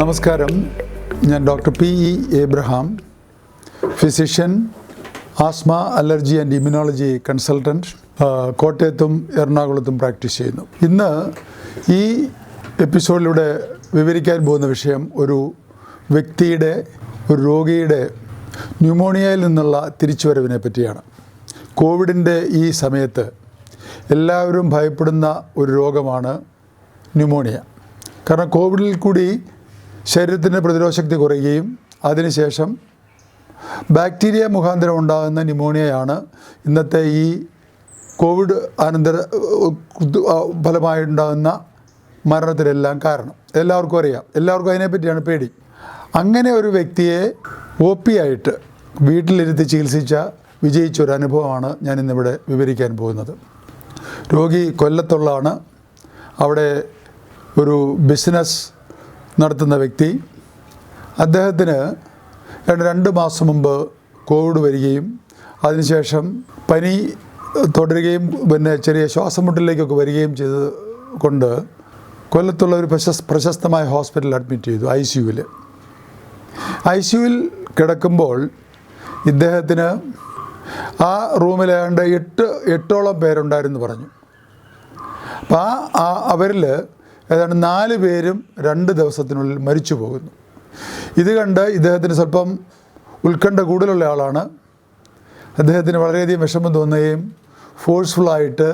നമസ്കാരം. ഞാൻ doctor P.E Abraham, physician, asthma, allergy and immunology consultant, കോട്ടയത്തും എറണാകുളത്തും പ്രാക്ടീസ് ചെയ്യുന്നു. ഇന്ന് ഈ എപ്പിസോഡിലൂടെ വിവരിക്കാൻ പോകുന്ന വിഷയം ഒരു വ്യക്തിയുടെ, ഒരു രോഗിയുടെ ന്യൂമോണിയയിൽ നിന്നുള്ള തിരിച്ചുവരവിനെ പറ്റിയാണ്. കോവിഡിൻ്റെ ഈ സമയത്ത് എല്ലാവരും ഭയപ്പെടുന്ന ഒരു രോഗമാണ് ന്യൂമോണിയ. കാരണം കോവിഡിൽ കൂടി ശരീരത്തിൻ്റെ പ്രതിരോധശക്തി കുറയുകയും അതിനുശേഷം ബാക്ടീരിയ മുഖാന്തരം ഉണ്ടാകുന്ന ന്യൂമോണിയയാണ് ഇന്നത്തെ ഈ കോവിഡ് അനന്തര ഫലമായുണ്ടാകുന്ന മരണത്തിനെല്ലാം കാരണം. എല്ലാവർക്കും അറിയാം, എല്ലാവർക്കും അതിനെപ്പറ്റിയാണ് പേടി. അങ്ങനെ ഒരു വ്യക്തിയെ OP ആയിട്ട് വീട്ടിലിരുത്തി ചികിത്സിച്ച വിജയിച്ചൊരു അനുഭവമാണ് ഞാൻ ഇന്നിവിടെ വിവരിക്കാൻ പോകുന്നത്. രോഗി കൊല്ലത്തുള്ളതാണ്. അവിടെ ഒരു ബിസിനസ് നടത്തുന്ന വ്യക്തി. അദ്ദേഹത്തിന് 2 മാസം മുമ്പ് കോവിഡ് വരികയും അതിനുശേഷം പനി തുടരുകയും പിന്നെ ചെറിയ ശ്വാസം മുട്ടലിലേക്കൊക്കെ വരികയും ചെയ്ത് കൊണ്ട് കൊല്ലത്തുള്ള ഒരു പ്രശസ്തമായ ഹോസ്പിറ്റലിൽ അഡ്മിറ്റ് ചെയ്തു. ICUവിൽ കിടക്കുമ്പോൾ ഇദ്ദേഹത്തിന് ആ റൂമിൽ ഏതാണ്ട് 8ഓളം പേരുണ്ടായിരുന്നു പറഞ്ഞു. അപ്പോൾ അവരിൽ ഏതാണ്ട് 4 പേരും 2 ദിവസത്തിനുള്ളിൽ മരിച്ചു പോകുന്നു. ഇത് കണ്ട് ഇദ്ദേഹത്തിന് സ്വല്പം ഉത്കണ്ഠ കൂടുതലുള്ള ആളാണ്. അദ്ദേഹത്തിന് വളരെയധികം വിഷമം തോന്നുകയും ഫോഴ്സ്ഫുള്ളായിട്ട്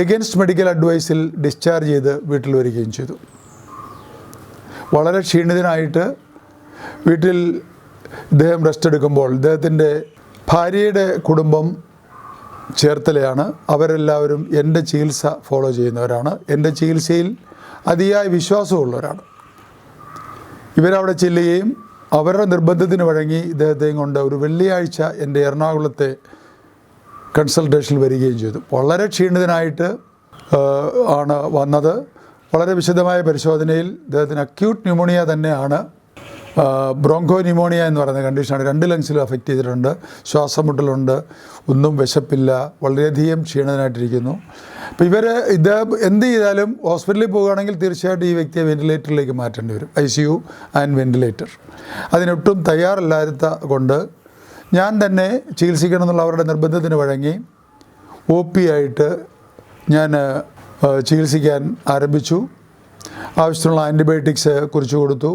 എഗൻസ്റ്റ് മെഡിക്കൽ അഡ്വൈസിൽ ഡിസ്ചാർജ് ചെയ്ത് വീട്ടിൽ വരികയും ചെയ്തു. വളരെ ക്ഷീണിതനായിട്ട് വീട്ടിൽ ഇദ്ദേഹം റെസ്റ്റ് എടുക്കുമ്പോൾ ഇദ്ദേഹത്തിൻ്റെ ഭാര്യയുടെ കുടുംബം ചേർത്തലയാണ്. അവരെല്ലാവരും എൻ്റെ ചികിത്സ ഫോളോ ചെയ്യുന്നവരാണ്. എൻ്റെ ചികിത്സയിൽ അതിയായ വിശ്വാസമുള്ളവരാണ്. ഇവരവിടെ ചെല്ലുകയും അവരുടെ നിർബന്ധത്തിന് വഴങ്ങി ഇദ്ദേഹത്തെയും കൊണ്ട് ഒരു വെള്ളിയാഴ്ച എൻ്റെ എറണാകുളത്തെ കൺസൾട്ടേഷനിൽ വരികയും ചെയ്തു. വളരെ ക്ഷീണിതനായിട്ട് ആണ് വന്നത്. വളരെ വിശദമായ പരിശോധനയിൽ ഇദ്ദേഹത്തിന് അക്യൂട്ട് ന്യൂമോണിയ തന്നെയാണ്. ബ്രോങ്കോ ന്യൂമോണിയ എന്ന് പറയുന്ന കണ്ടീഷനാണ്. 2 ലങ്സിലും അഫക്റ്റ് ചെയ്തിട്ടുണ്ട്. ശ്വാസം മുട്ടലുണ്ട്, ഒന്നും വിശപ്പില്ല, വളരെയധികം ക്ഷീണിതനായിട്ടിരിക്കുന്നു. അപ്പോൾ ഇദ്ദേഹം എന്ത് ചെയ്താലും ഹോസ്പിറ്റലിൽ പോവുകയാണെങ്കിൽ തീർച്ചയായിട്ടും ഈ വ്യക്തിയെ വെന്റിലേറ്ററിലേക്ക് മാറ്റേണ്ടി വരും. ICU and ventilator. അതിനൊട്ടും തയ്യാറല്ലാത്ത കൊണ്ട് ഞാൻ തന്നെ ചികിത്സിക്കണം എന്നുള്ള അവരുടെ നിർബന്ധത്തിന് വഴങ്ങി OP ആയിട്ട് ഞാൻ ചികിത്സിക്കാൻ ആരംഭിച്ചു. ആവശ്യത്തിനുള്ള ആൻറ്റിബയോട്ടിക്സ് കുറിച്ച് കൊടുത്തു.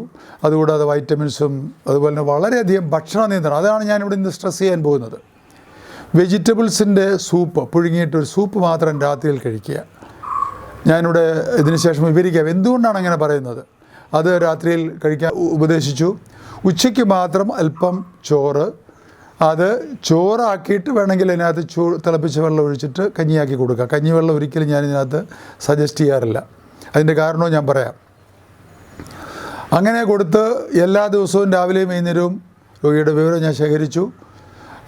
അതുകൂടാതെ വൈറ്റമിൻസും അതുപോലെ തന്നെ വളരെയധികം ഭക്ഷണ നിയന്ത്രണം. അതാണ് ഞാനിവിടെ ഇന്ന് സ്ട്രെസ് ചെയ്യാൻ പോകുന്നത്. വെജിറ്റബിൾസിൻ്റെ സൂപ്പ്, പുഴുങ്ങിയിട്ടൊരു സൂപ്പ് മാത്രം രാത്രിയിൽ കഴിക്കുക. ഞാനിവിടെ ഇതിന് ശേഷം വിവരിക്കാം എന്തുകൊണ്ടാണ് അങ്ങനെ പറയുന്നത്. അത് രാത്രിയിൽ കഴിക്കാൻ ഉപദേശിച്ചു. ഉച്ചയ്ക്ക് മാത്രം അല്പം ചോറ്, അത് ചോറാക്കിയിട്ട് വേണമെങ്കിൽ അതിനകത്ത് തിളപ്പിച്ച വെള്ളം ഒഴിച്ചിട്ട് കഞ്ഞിയാക്കി കൊടുക്കുക. കഞ്ഞിവെള്ളം ഒരിക്കലും ഞാനിതിനകത്ത് സജസ്റ്റ് ചെയ്യാറില്ല. അതിൻ്റെ കാരണവും ഞാൻ പറയാം. അങ്ങനെ കൊടുത്ത് എല്ലാ ദിവസവും രാവിലെയും വൈകുന്നേരവും രോഗിയുടെ വിവരം ഞാൻ ശേഖരിച്ചു.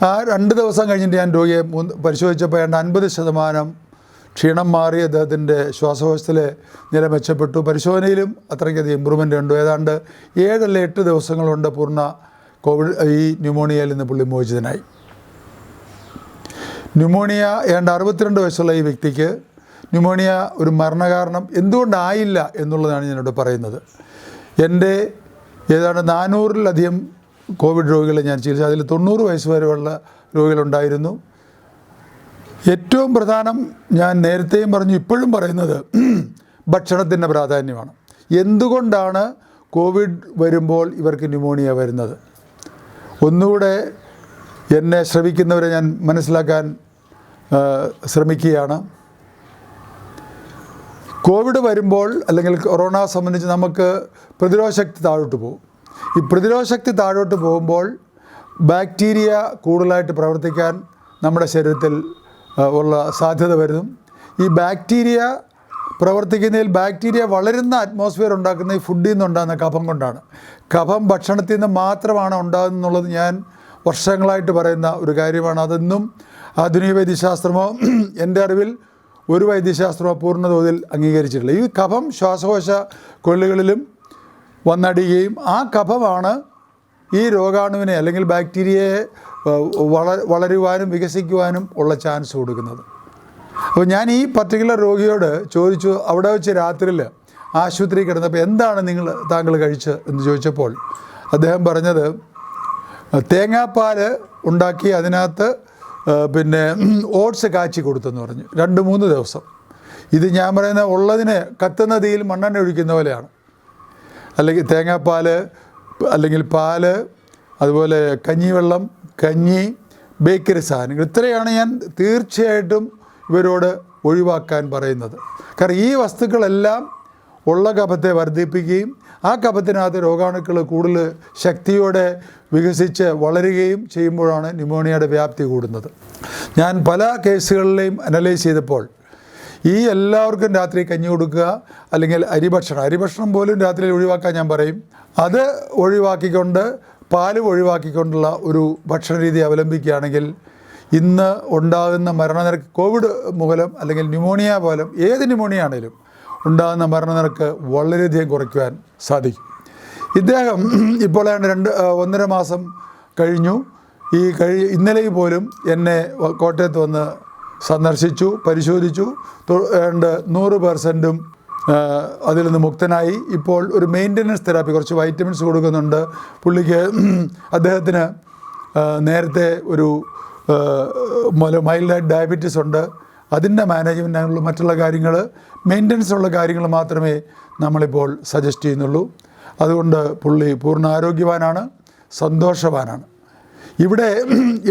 ആ 2 ദിവസം കഴിഞ്ഞിട്ട് ഞാൻ രോഗിയെ പരിശോധിച്ചപ്പോൾ ഏതാണ്ട് 50% ക്ഷീണം മാറി. അദ്ദേഹത്തിൻ്റെ ശ്വാസകോശത്തിലെ നില മെച്ചപ്പെട്ടു. പരിശോധനയിലും അത്രയ്ക്കധികം ഇമ്പ്രൂവ്മെൻ്റ് ഉണ്ട്. ഏതാണ്ട് 7 അല്ല 8 ദിവസങ്ങൾ കൊണ്ട് പൂർണ്ണ കോവിഡ് ഈ ന്യൂമോണിയയിൽ നിന്ന് പുള്ളി മോചിതനായി. ന്യൂമോണിയ ഏതാണ്ട് 62 വയസ്സുള്ള ഈ വ്യക്തിക്ക് ന്യൂമോണിയ ഒരു മരണകാരണം എന്തുകൊണ്ടായില്ല എന്നുള്ളതാണ് ഞാനിവിടെ പറയുന്നത്. എൻ്റെ ഏതാണ്ട് 400-ലധികം കോവിഡ് രോഗികളെ ഞാൻ ചികിത്സിച്ചു. അതിൽ 90 വയസ്സ് വരെയുള്ള രോഗികളുണ്ടായിരുന്നു. ഏറ്റവും പ്രധാനം ഞാൻ നേരത്തെയും പറഞ്ഞു, ഇപ്പോഴും പറയുന്നത് ഭക്ഷണത്തിൻ്റെ പ്രാധാന്യമാണ്. എന്തുകൊണ്ടാണ് കോവിഡ് വരുമ്പോൾ ഇവർക്ക് ന്യൂമോണിയ വരുന്നത്? ഒന്നുകൂടെ എന്നെ ശ്രമിക്കുന്നവരെ ഞാൻ മനസ്സിലാക്കാൻ ശ്രമിക്കുകയാണ്. കോവിഡ് വരുമ്പോൾ അല്ലെങ്കിൽ കൊറോണ സംബന്ധിച്ച് നമുക്ക് പ്രതിരോധശക്തി താഴോട്ട് പോകും. ഈ പ്രതിരോധശക്തി താഴോട്ട് പോകുമ്പോൾ ബാക്ടീരിയ കൂടുതലായിട്ട് പ്രവർത്തിക്കാൻ നമ്മുടെ ശരീരത്തിൽ ഉള്ള സാധ്യത വരും. ഈ ബാക്ടീരിയ പ്രവർത്തിക്കുന്നതിൽ ബാക്ടീരിയ വളരുന്ന അറ്റ്മോസ്ഫിയർ ഉണ്ടാക്കുന്ന ഈ ഫുഡിൽ നിന്നുണ്ടാകുന്ന കഫം കൊണ്ടാണ്. കഫം ഭക്ഷണത്തിൽ നിന്ന് മാത്രമാണ് ഉണ്ടാകുന്നുള്ളത് ഞാൻ വർഷങ്ങളായിട്ട് പറയുന്ന ഒരു കാര്യമാണ്. അതൊന്നും ആധുനിക വൈദ്യശാസ്ത്രമോ എൻ്റെ അറിവിൽ ഒരു വൈദ്യശാസ്ത്രമോ പൂർണ്ണതോതിൽ അംഗീകരിച്ചിട്ടില്ല. ഈ കഫം ശ്വാസകോശ കൊള്ളുകളിലും വന്നടിയുകയും ആ കഫമാണ് ഈ രോഗാണുവിനെ അല്ലെങ്കിൽ ബാക്ടീരിയയെ വളരുവാനും വികസിക്കുവാനും ഉള്ള ചാൻസ് കൊടുക്കുന്നത്. അപ്പോൾ ഞാൻ ഈ പർട്ടിക്കുലർ രോഗിയോട് ചോദിച്ചു, അവിടെ വെച്ച് രാത്രിയിൽ ആശുപത്രി കിടന്നപ്പോൾ എന്താണ് താങ്കൾ കഴിച്ച് എന്ന് ചോദിച്ചപ്പോൾ അദ്ദേഹം പറഞ്ഞത് തേങ്ങാപ്പാൽ ഉണ്ടാക്കി അതിനകത്ത് പിന്നെ ഓട്സ് കാച്ചി കൊടുത്തെന്ന് പറഞ്ഞു 2-3 ദിവസം. ഇത് ഞാൻ പറയുന്ന ഉള്ളതിന് കത്തുന്ന തീയിൽ മണ്ണെണ്ണ ഒഴിക്കുന്ന പോലെയാണ്. അല്ലെങ്കിൽ തേങ്ങാപ്പാൽ, അല്ലെങ്കിൽ പാല്, അതുപോലെ കഞ്ഞിവെള്ളം, കഞ്ഞി, ബേക്കറി സാധനങ്ങൾ, ഇത്രയാണ് ഞാൻ തീർച്ചയായിട്ടും ഇവരോട് ഒഴിവാക്കാൻ പറയുന്നത്. കാരണം ഈ വസ്തുക്കളെല്ലാം ഉള്ള കഫത്തെ വർദ്ധിപ്പിക്കുകയും ആ കഫത്തിനകത്ത് രോഗാണുക്കൾ കൂടുതൽ ശക്തിയോടെ വികസിച്ച് വളരുകയും ചെയ്യുമ്പോഴാണ് ന്യൂമോണിയയുടെ വ്യാപ്തി കൂടുന്നത്. ഞാൻ പല കേസുകളിലെയും അനലൈസ് ചെയ്തപ്പോൾ ഈ എല്ലാവർക്കും രാത്രി കഞ്ഞി കൊടുക്കുക, അല്ലെങ്കിൽ അരിഭക്ഷണം പോലും രാത്രിയിൽ ഒഴിവാക്കാൻ ഞാൻ പറയും. അത് ഒഴിവാക്കിക്കൊണ്ട് പാല് ഒഴിവാക്കിക്കൊണ്ടുള്ള ഒരു ഭക്ഷണ രീതി അവലംബിക്കുകയാണെങ്കിൽ ഇന്ന് ഉണ്ടാകുന്ന മരണനിരക്ക് കോവിഡ് മൂലം അല്ലെങ്കിൽ ന്യൂമോണിയ മൂലം ഏത് ന്യൂമോണിയ ആണെങ്കിലും ഉണ്ടാകുന്ന മരണനിരക്ക് വളരെയധികം കുറയ്ക്കുവാൻ സാധിക്കും. ഇദ്ദേഹം ഇപ്പോൾ 1.5 മാസം കഴിഞ്ഞു. ഇന്നലെ പോലും എന്നെ കോട്ടയത്ത് വന്ന് സന്ദർശിച്ചു, പരിശോധിച്ചു. 100% അതിൽ നിന്ന് മുക്തനായി. ഇപ്പോൾ ഒരു മെയിൻ്റനൻസ് തെറാപ്പി, കുറച്ച് വൈറ്റമിൻസ് കൊടുക്കുന്നുണ്ട് പുള്ളിക്ക്. അദ്ദേഹത്തിന് നേരത്തെ ഒരു മൈൽഡായിട്ട് ഡയബറ്റീസ് ഉണ്ട്. അതിൻ്റെ മാനേജ്മെൻറ്റിനുള്ള മറ്റുള്ള കാര്യങ്ങൾ, മെയിൻ്റനൻസ് ഉള്ള കാര്യങ്ങൾ മാത്രമേ നമ്മളിപ്പോൾ സജസ്റ്റ് ചെയ്യുന്നുള്ളൂ. അതുകൊണ്ട് പുള്ളി പൂർണ്ണ ആരോഗ്യവാനാണ്, സന്തോഷവാനാണ്. ഇവിടെ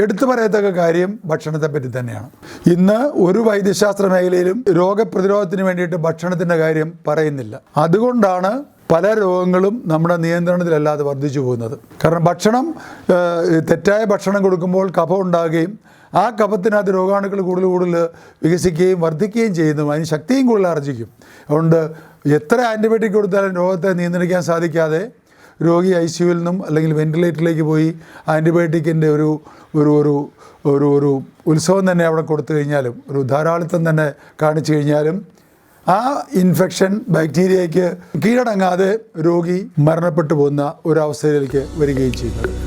എടുത്തു പറയത്തക്ക കാര്യം ഭക്ഷണത്തെപ്പറ്റി തന്നെയാണ്. ഇന്ന് ഒരു വൈദ്യശാസ്ത്ര മേഖലയിലും രോഗപ്രതിരോധത്തിന് വേണ്ടിയിട്ട് ഭക്ഷണത്തിൻ്റെ കാര്യം പറയുന്നില്ല. അതുകൊണ്ടാണ് പല രോഗങ്ങളും നമ്മുടെ നിയന്ത്രണത്തിലല്ലാതെ വർദ്ധിച്ചു പോകുന്നത്. കാരണം തെറ്റായ ഭക്ഷണം കൊടുക്കുമ്പോൾ കഫം ഉണ്ടാകുകയും ആ കഫത്തിനകത്ത് രോഗാണുക്കൾ കൂടുതൽ വികസിക്കുകയും വർദ്ധിക്കുകയും ചെയ്യുന്നു. അതിന് ശക്തിയും കൂടുതൽ ആർജിക്കും. അതുകൊണ്ട് എത്ര ആൻറ്റിബയോട്ടിക് കൊടുത്താലും രോഗത്തെ നിയന്ത്രിക്കാൻ സാധിക്കാതെ രോഗി ICUവിൽ നിന്നും അല്ലെങ്കിൽ വെന്റിലേറ്ററിലേക്ക് പോയി ആൻറ്റിബയോട്ടിക്കിൻ്റെ ഒരു ഉത്സവം തന്നെ അവിടെ കൊടുത്തു കഴിഞ്ഞാലും, ഒരു ധാരാളിത്തം തന്നെ കാണിച്ചു കഴിഞ്ഞാലും ആ ഇൻഫെക്ഷൻ ബാക്ടീരിയയ്ക്ക് കീഴടങ്ങാതെ രോഗി മരണപ്പെട്ടു പോകുന്ന ഒരവസ്ഥയിലേക്ക് വരികയും ചെയ്യുന്നത്.